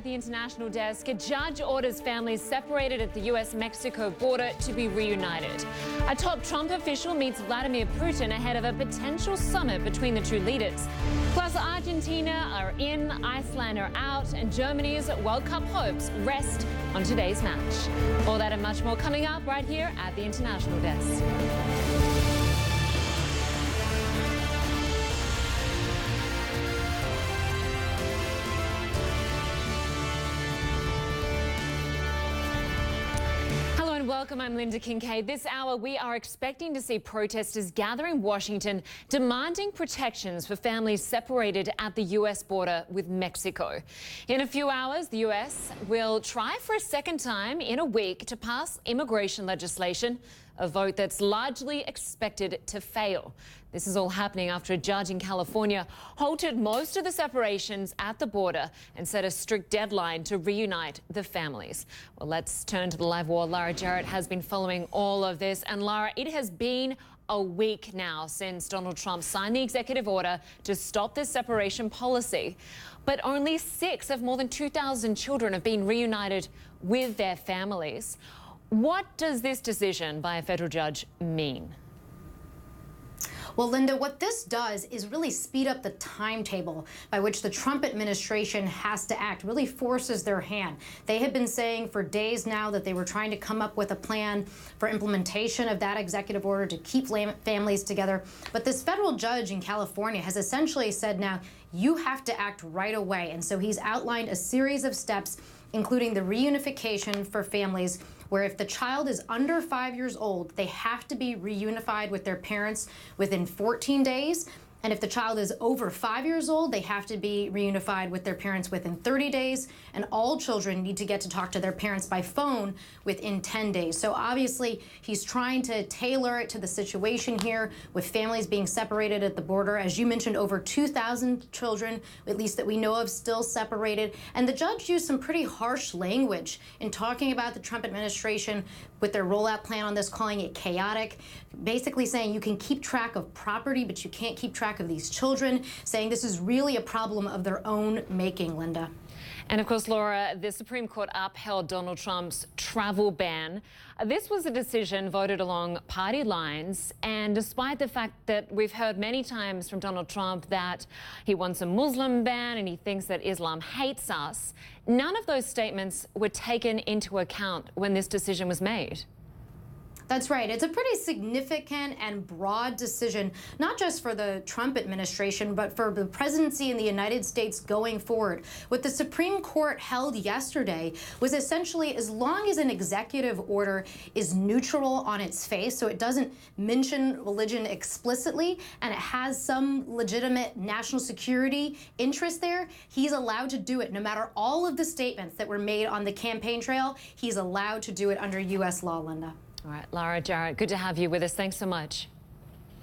the international desk, a judge orders families separated at the US-Mexico border to be reunited. A top Trump official meets Vladimir Putin ahead of a potential summit between the two leaders. Plus, Argentina are in, Iceland are out, and Germany's World Cup hopes rest on today's match. All that and much more coming up right here at the international desk. Welcome, I'm Lynda Kinkade. This hour, we are expecting to see protesters gather in Washington demanding protections for families separated at the US border with Mexico. In a few hours, the US will try for a second time in a week to pass immigration legislation, a vote that's largely expected to fail. This is all happening after a judge in California halted most of the separations at the border and set a strict deadline to reunite the families. Well, let's turn to the live wall. Laura Jarrett has been following all of this. And Laura, it has been a week now since Donald Trump signed the executive order to stop this separation policy. But only 6 of more than 2,000 children have been reunited with their families. What does this decision by a federal judge mean? Well, Lynda, what this does is really speed up the timetable by which the Trump administration has to act, really forces their hand. They have been saying for days now that they were trying to come up with a plan for implementation of that executive order to keep families together. But this federal judge in California has essentially said now, you have to act right away. And so he's outlined a series of steps, including the reunification for families, where if the child is under 5 years old, they have to be reunified with their parents within 14 days. And if the child is over 5 years old, they have to be reunified with their parents within 30 days. And all children need to get to talk to their parents by phone within 10 days. So obviously, he's trying to tailor it to the situation here with families being separated at the border. As you mentioned, over 2,000 children, at least that we know of, still separated. And the judge used some pretty harsh language in talking about the Trump administration with their rollout plan on this, calling it chaotic, basically saying you can keep track of property, but you can't keep track of these children, saying this is really a problem of their own making, Lynda. And of course, Laura, the Supreme Court upheld Donald Trump's travel ban. This was a decision voted along party lines. And despite the fact that we've heard many times from Donald Trump that he wants a Muslim ban and he thinks that Islam hates us, none of those statements were taken into account when this decision was made. That's right. It's a pretty significant and broad decision, not just for the Trump administration, but for the presidency in the United States going forward. What the Supreme Court held yesterday was essentially, as long as an executive order is neutral on its face, so it doesn't mention religion explicitly, and it has some legitimate national security interest there, he's allowed to do it. No matter all of the statements that were made on the campaign trail, he's allowed to do it under U.S. law, Lynda. All right, Laura Jarrett, good to have you with us. Thanks so much.